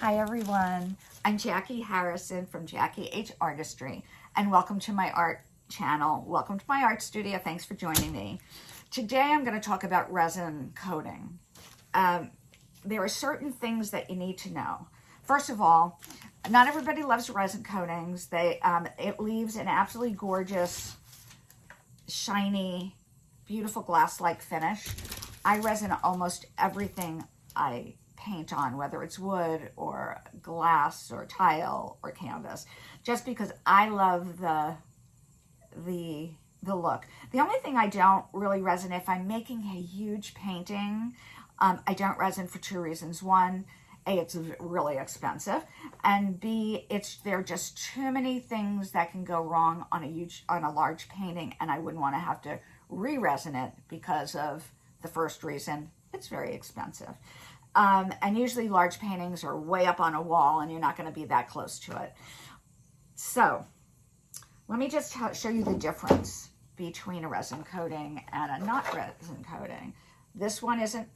Hi everyone, I'm Jackie Harrison from Jackie H Artistry and welcome to my art channel. Welcome to my art studio. Thanks for joining me. Today I'm going to talk about resin coating. There are certain things that you need to know. First of all, not everybody loves resin coatings. It leaves an absolutely gorgeous, shiny, beautiful glass-like finish. I resin almost everything I paint on, whether it's wood or glass or tile or canvas, just because I love the look. The only thing I don't really resin, if I'm making a huge painting, I don't resin for two reasons. One, A, it's really expensive, and B, there are just too many things that can go wrong on a large painting, and I wouldn't want to have to re-resin it because of the first reason. It's very expensive. And usually large paintings are way up on a wall and you're not going to be that close to it. So let me just show you the difference between a resin coating and a not resin coating. This one isn't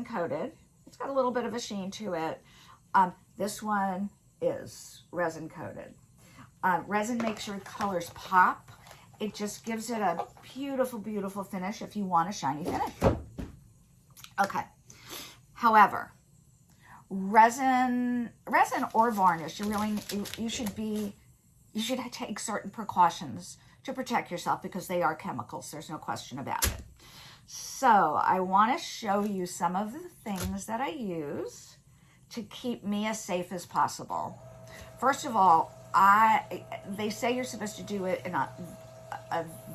coated. It's got a little bit of a sheen to it. This one is resin coated. Resin makes your colors pop. It just gives it a beautiful, beautiful finish if you want a shiny finish. Okay. However, resin or varnish, you should take certain precautions to protect yourself because they are chemicals. There's no question about it. So I want to show you some of the things that I use to keep me as safe as possible. First of all, they say you're supposed to do it in a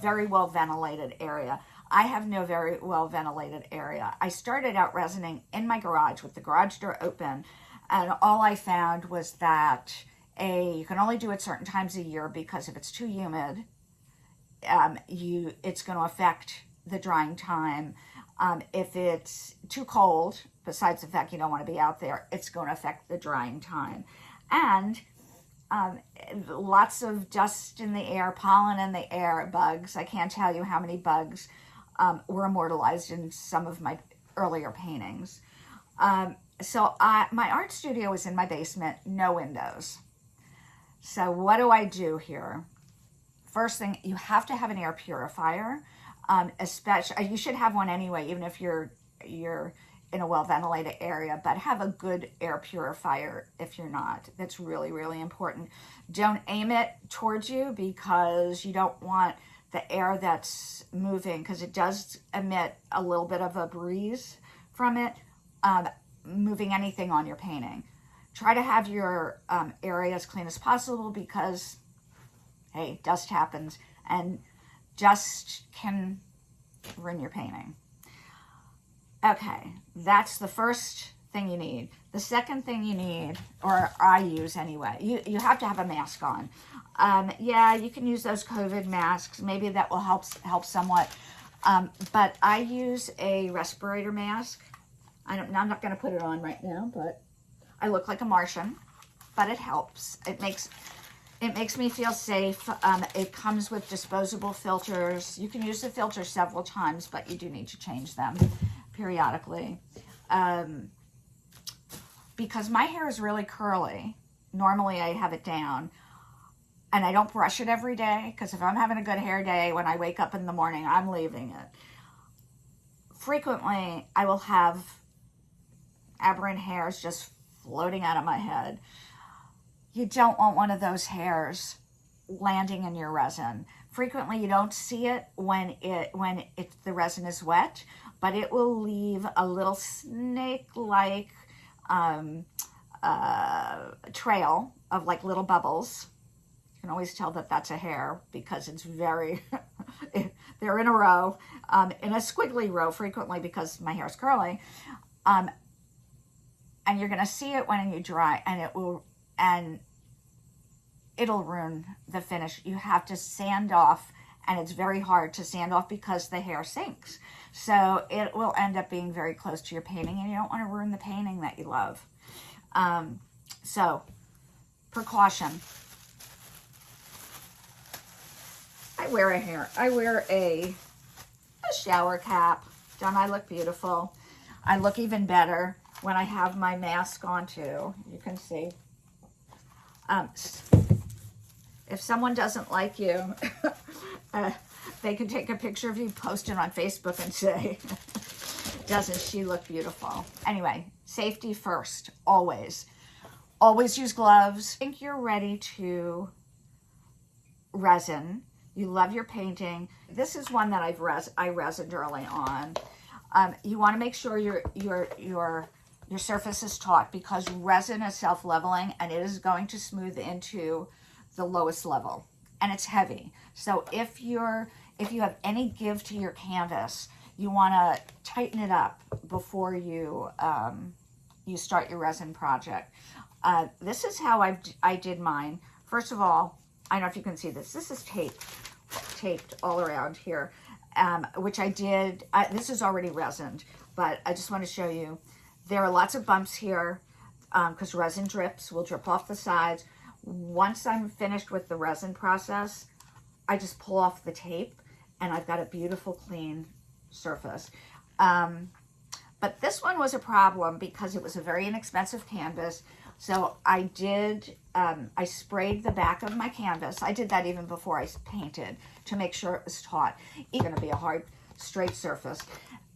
very well ventilated area. I have no very well ventilated area. I started out resining in my garage with the garage door open, and all I found was that you can only do it certain times a year because if it's too humid, it's going to affect the drying time. If it's too cold, besides the fact you don't want to be out there, it's going to affect the drying time. And lots of dust in the air, pollen in the air, bugs. I can't tell you how many bugs were immortalized in some of my earlier paintings. So my art studio is in my basement, no windows. So what do I do here? First thing, you have to have an air purifier. Especially, you should have one anyway, even if you're in a well-ventilated area, but have a good air purifier if you're not. That's really, really important. Don't aim it towards you because you don't want the air that's moving, because it does emit a little bit of a breeze from it, moving anything on your painting. Try to have your area as clean as possible because, hey, dust happens and dust can ruin your painting. Okay, that's the first thing you need. The second thing you need, or I use anyway, you have to have a mask on. Yeah, you can use those COVID masks. Maybe that will help somewhat. But I use a respirator mask. I'm not going to put it on right now, but I look like a Martian. But it helps. It makes me feel safe. It comes with disposable filters. You can use the filter several times, but you do need to change them periodically. Because my hair is really curly. Normally I have it down. And I don't brush it every day, because if I'm having a good hair day, when I wake up in the morning, I'm leaving it. Frequently, I will have aberrant hairs just floating out of my head. You don't want one of those hairs landing in your resin. Frequently, you don't see it when the resin is wet, but it will leave a little snake-like trail of like little bubbles. You can always tell that that's a hair because it's they're in a row, in a squiggly row frequently because my hair is curly. And you're going to see it when you dry, and it'll ruin the finish. You have to sand off, and it's very hard to sand off because the hair sinks. So it will end up being very close to your painting, and you don't want to ruin the painting that you love. So, precaution. I wear a shower cap. Don't I look beautiful? I look even better when I have my mask on too. You can see. If someone doesn't like you, they can take a picture of you, post it on Facebook and say, doesn't she look beautiful? Anyway, safety first, always. Always use gloves. I think you're ready to resin. You love your painting. This is one that I resined early on. You want to make sure your surface is taut, because resin is self-leveling and it is going to smooth into the lowest level, and it's heavy. So if you have any give to your canvas, you want to tighten it up before you start your resin project. This is how I did mine. First of all, I don't know if you can see this. This is taped all around here, which I did. This is already resined, but I just want to show you. There are lots of bumps here because resin will drip off the sides. Once I'm finished with the resin process, I just pull off the tape and I've got a beautiful clean surface. But this one was a problem because it was a very inexpensive canvas. So I sprayed the back of my canvas. I did that even before I painted to make sure it was taut. It's going to be a hard, straight surface.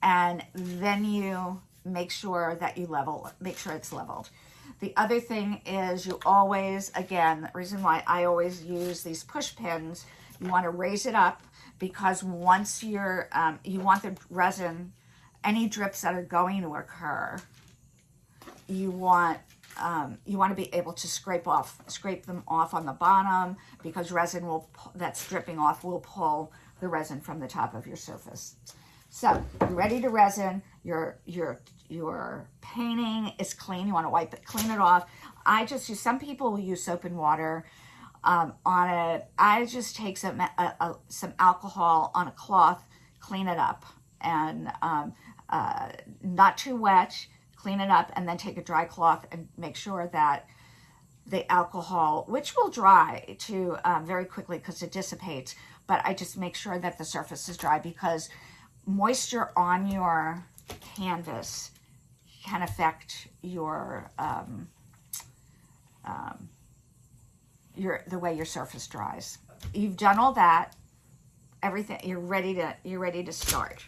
And then you make sure that you make sure it's leveled. The other thing is you always, again, the reason why I always use these push pins, you want to raise it up, because once you want the resin, any drips that are going to occur, you want to be able to scrape them off on the bottom, because resin that's dripping off will pull the resin from the top of your surface. So you're ready to resin. Your painting is clean. You want to wipe it, clean it off. I just use, some people will use soap and water on it. I just take some alcohol on a cloth, clean it up, and not too wet, clean it up, and then take a dry cloth and make sure that the alcohol, which will dry too very quickly because it dissipates, but I just make sure that the surface is dry, because moisture on your canvas can affect the way your surface dries. You've done all that, everything. You're ready to start.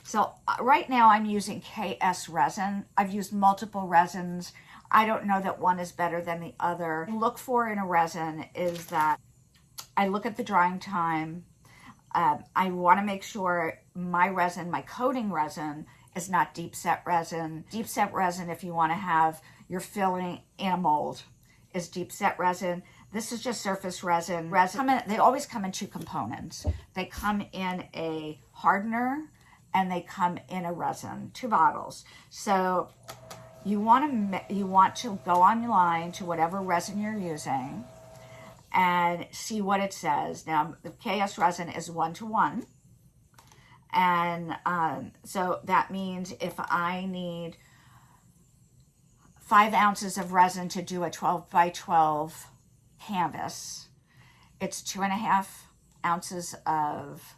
So right now I'm using KS resin. I've used multiple resins. I don't know that one is better than the other. What I look for in a resin is that I look at the drying time. I want to make sure my resin, my coating resin, is not deep set resin. Deep set resin, if you want to have your filling in a mold, is deep set resin. This is just surface resin. They always come in two components. They come in a hardener and they come in a resin, 2 bottles. So you want to go online to whatever resin you're using and see what it says. Now, the KS resin is 1:1. And so that means if I need 5 ounces of resin to do a 12 by 12 canvas, it's 2.5 ounces of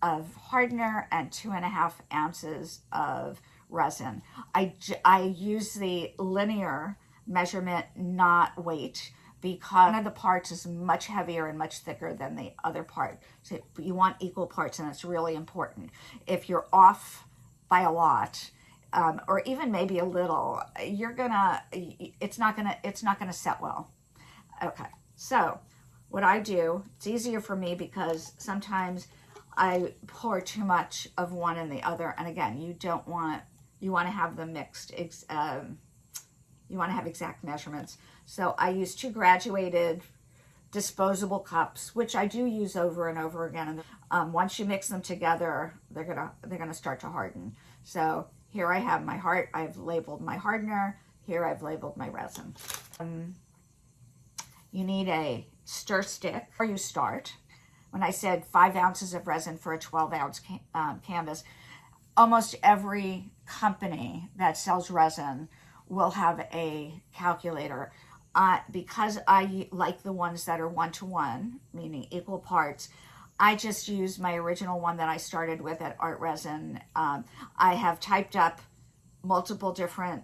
hardener and 2.5 ounces of resin. I use the linear measurement, not weight, because one of the parts is much heavier and much thicker than the other part. So you want equal parts, and it's really important. If you're off by a lot, or even maybe a little, it's not gonna set well. Okay, so what I do, it's easier for me because sometimes I pour too much of one and the other, and again, you want to have them mixed. You want to have exact measurements. So I use 2 graduated disposable cups, which I do use over and over again. And once you mix them together, they're gonna start to harden. So here I have I've labeled my hardener. Here I've labeled my resin. You need a stir stick before you start. When I said 5 ounces of resin for a 12-ounce canvas, almost every company that sells resin will have a calculator. Because I like the ones that are 1:1, meaning equal parts, I just use my original one that I started with at Art Resin. I have typed up multiple different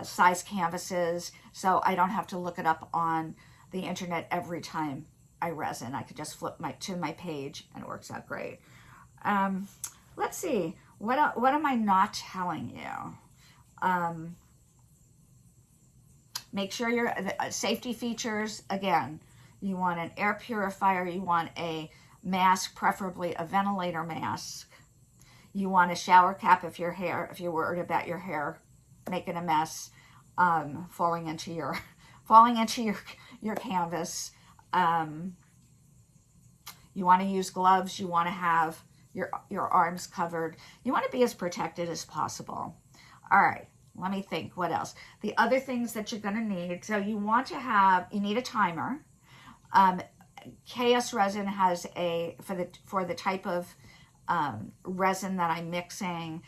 size canvases, so I don't have to look it up on the internet every time I resin. I could just flip to my page and it works out great. Let's see, what am I not telling you? Make sure your safety features, again, you want an air purifier, you want a mask, preferably a ventilator mask. You want a shower cap if you're worried about your hair making a mess, falling into your canvas. You want to use gloves. You want to have your arms covered. You want to be as protected as possible. All right, let me think. What else? The other things that you're going to need. So you need a timer. KS Resin has for the type of resin that I'm mixing,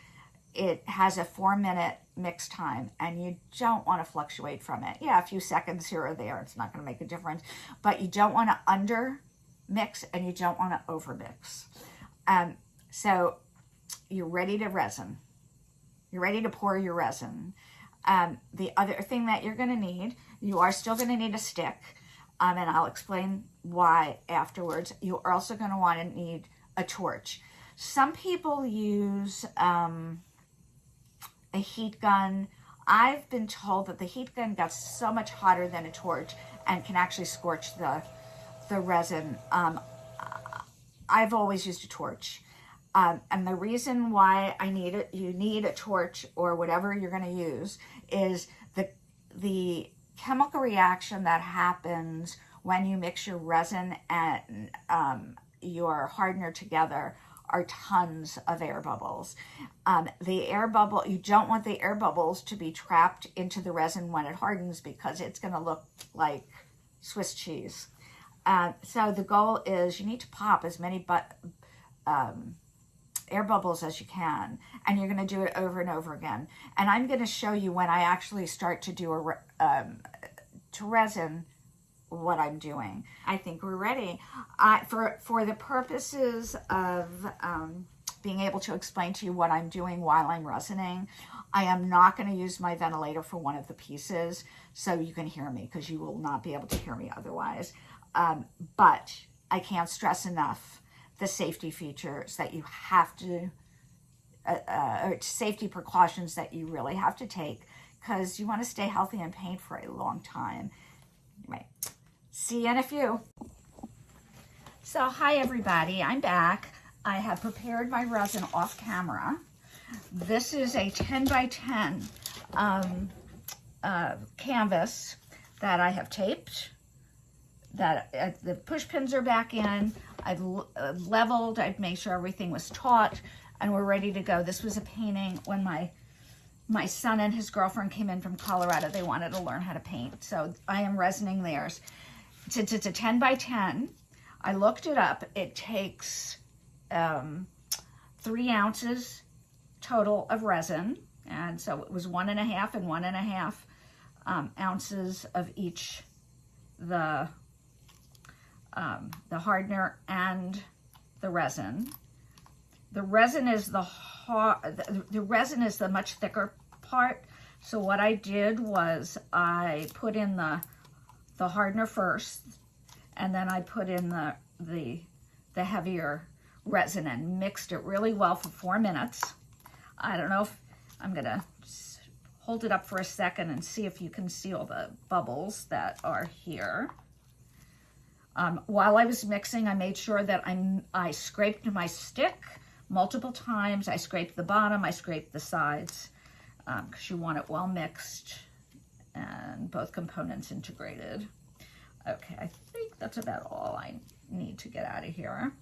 it has a 4-minute mix time, and you don't want to fluctuate from it. Yeah, a few seconds here or there, it's not going to make a difference, but you don't want to under mix and you don't want to over mix. So you're ready to resin. You're ready to pour your resin. The other thing that you're going to need, you are still going to need a stick, and I'll explain why afterwards. You're also going to need a torch. Some people use a heat gun. I've been told that the heat gun gets so much hotter than a torch and can actually scorch the resin. I've always used a torch. And the reason why you need a torch or whatever you're going to use is the chemical reaction that happens when you mix your resin and your hardener together are tons of air bubbles. You don't want the air bubbles to be trapped into the resin when it hardens, because it's going to look like Swiss cheese. So the goal is you need to pop as many air bubbles as you can, and you're going to do it over and over again. And I'm going to show you when I actually start to do to resin what I'm doing. I think we're ready. For the purposes of being able to explain to you what I'm doing while I'm resining, I am not going to use my ventilator for one of the pieces so you can hear me, because you will not be able to hear me otherwise. But I can't stress enough the safety features that you have to, or safety precautions that you really have to take, because you want to stay healthy and paint for a long time. Right. See you in a few. So hi everybody, I'm back. I have prepared my resin off camera. This is a 10 by 10 canvas that I have taped. The push pins are back in. I've leveled, I've made sure everything was taut, and we're ready to go. This was a painting when my son and his girlfriend came in from Colorado. They wanted to learn how to paint, so I am resining theirs. It's a 10 by 10. I looked it up. It takes 3 ounces total of resin, and so it was 1.5 and 1.5 ounces of each, the hardener and the resin. The resin is the resin is the much thicker part. So what I did was I put in the hardener first, and then I put in the heavier resin and mixed it really well for 4 minutes. I don't know if I'm gonna hold it up for a second and see if you can see all the bubbles that are here. While I was mixing, I made sure that I scraped my stick multiple times. I scraped the bottom, I scraped the sides, because you want it well mixed and both components integrated. Okay, I think that's about all I need to get out of here.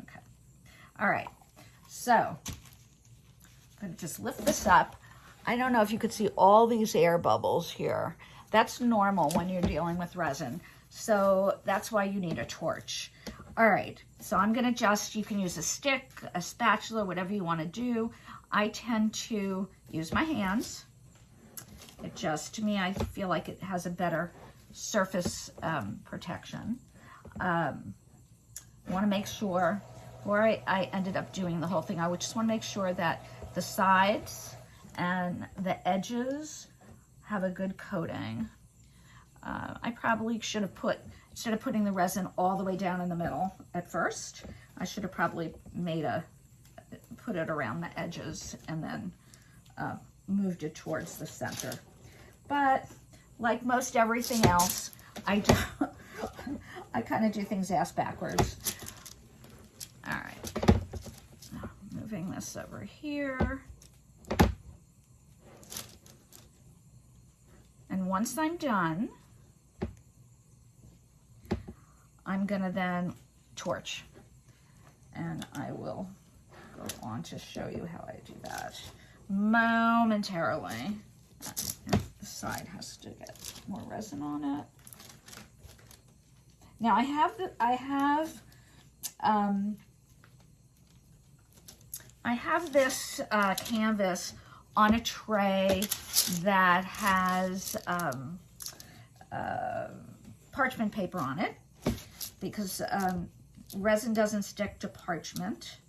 Okay, all right, so I'm gonna just lift this up. I don't know if you could see all these air bubbles here. That's normal when you're dealing with resin. So that's why you need a torch. All right, so I'm gonna you can use a stick, a spatula, whatever you wanna do. I tend to use my hands. To me, I feel like it has a better surface protection. Wanna make sure, before I ended up doing the whole thing, I would just wanna make sure that the sides and the edges have a good coating. I probably should have put, instead of putting the resin all the way down in the middle at first, I should have probably put it around the edges and then moved it towards the center. But like most everything else, I kind of do things ass backwards. All right, moving this over here. And once I'm done, I'm gonna then torch. And I will go on to show you how I do that momentarily. The side has to get more resin on it. Now I have this canvas on a tray that has parchment paper on it, because resin doesn't stick to parchment.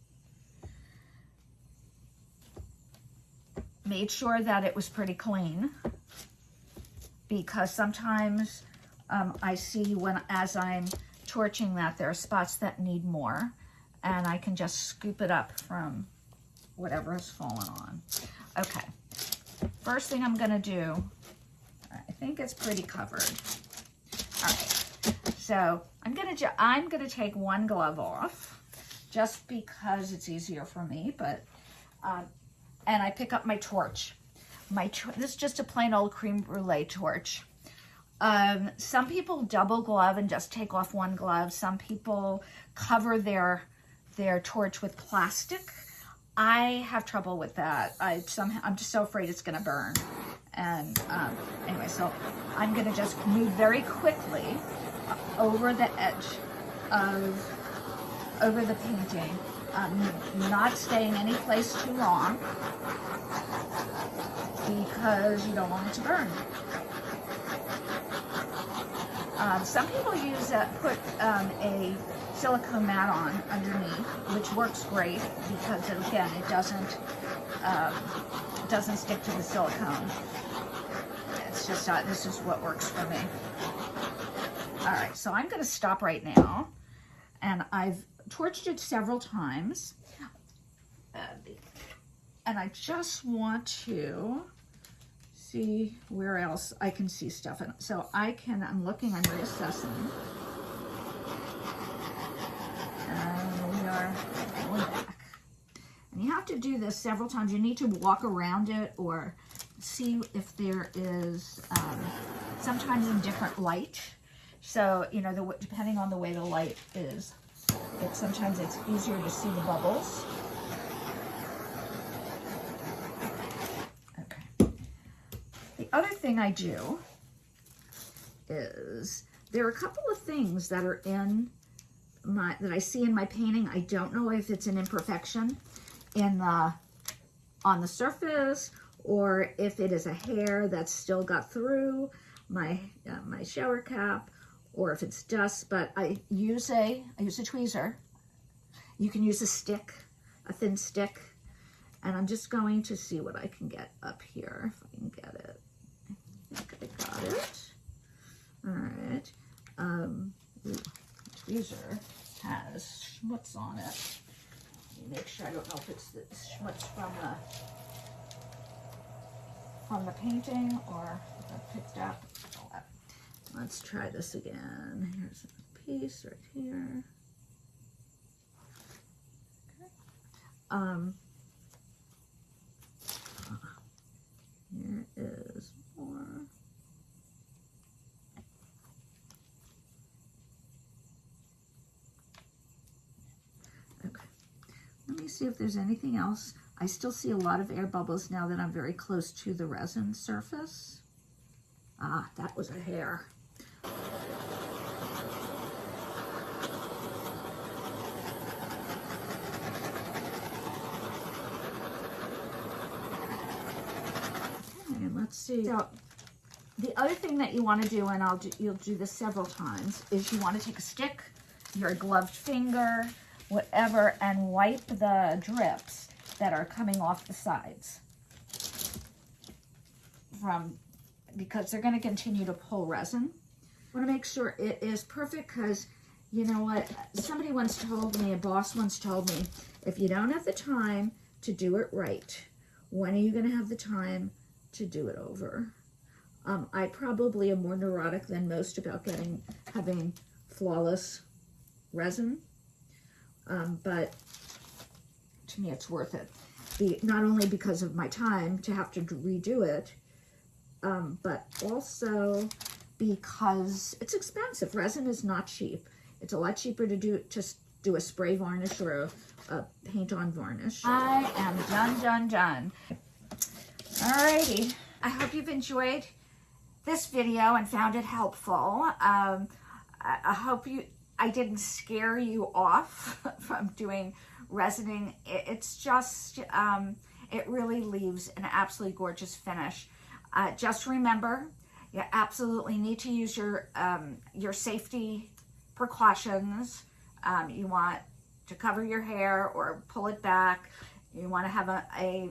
Made sure that it was pretty clean, because sometimes I see as I'm torching that there are spots that need more, and I can just scoop it up from whatever has fallen on. Okay, first thing I'm gonna do, I think it's pretty covered. All right, so I'm gonna take one glove off just because it's easier for me, but and I pick up my torch. This is just a plain old creme brulee torch. Some people double glove and just take off one glove. Some people cover their torch with plastic. I have trouble with that. I'm just so afraid it's gonna burn. And anyway, so I'm gonna just move very quickly over the edge over the painting. Not staying any place too long, because you don't want it to burn. Some people put a silicone mat on underneath, which works great because again, it doesn't stick to the silicone. It's just this is what works for me. All right, so I'm going to stop right now, and I've torched it several times, and I just want to see where else I can see stuff. And so I'm reassessing, and we are going back. And you have to do this several times. You need to walk around it or see if there is, sometimes in different light. So, depending on the way the light is, sometimes it's easier to see the bubbles. Okay. The other thing I do is there are a couple of things that are that I see in my painting. I don't know if it's an imperfection on the surface, or if it is a hair that's still got through my shower cap, or if it's dust. But I use a tweezer. You can use a stick, a thin stick, and I'm just going to see what I can get up here, if I can get it. I think I got it. All right. The tweezer has schmutz on it. Let me make sure. I don't know if it's the schmutz from the painting or if I picked up. Let's try this again. Here's a piece right here. Okay. Here is more. Okay. Let me see if there's anything else. I still see a lot of air bubbles now that I'm very close to the resin surface. Ah, that was a hair. Okay, let's see. So the other thing that you want to do, and you'll do this several times, is you want to take a stick, your gloved finger, whatever, and wipe the drips that are coming off the sides. because they're going to continue to pull resin. I want to make sure it is perfect because, you know what, somebody once told me, a boss once told me, if you don't have the time to do it right, when are you going to have the time to do it over? I probably am more neurotic than most about having flawless resin, but to me it's worth it. Not only because of my time to have to redo it, but also because it's expensive. Resin is not cheap. It's a lot cheaper to do a spray varnish or a paint-on varnish. I am done. Alrighty. I hope you've enjoyed this video and found it helpful. I hope I didn't scare you off from doing resining. It's just, it really leaves an absolutely gorgeous finish. Just remember, you absolutely need to use your safety precautions. You want to cover your hair or pull it back. You want to have a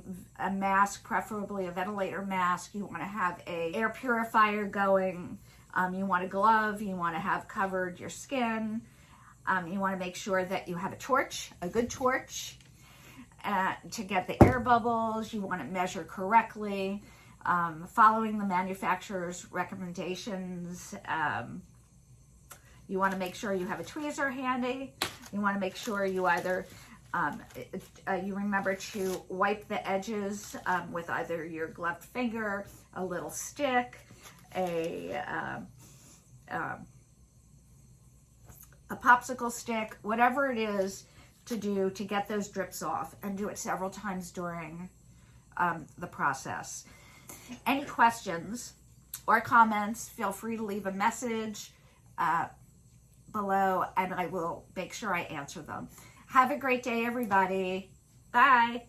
mask, preferably a ventilator mask. You want to have a air purifier going. You want a glove. You want to have covered your skin. You want to make sure that you have a torch, a good torch, to get the air bubbles. You want to measure correctly, following the manufacturer's recommendations. You want to make sure you have a tweezer handy. You want to make sure you either, you remember to wipe the edges with either your gloved finger, a little stick, a popsicle stick, whatever it is to do to get those drips off, and do it several times during the process. Any questions or comments, feel free to leave a message below, and I will make sure I answer them. Have a great day, everybody. Bye.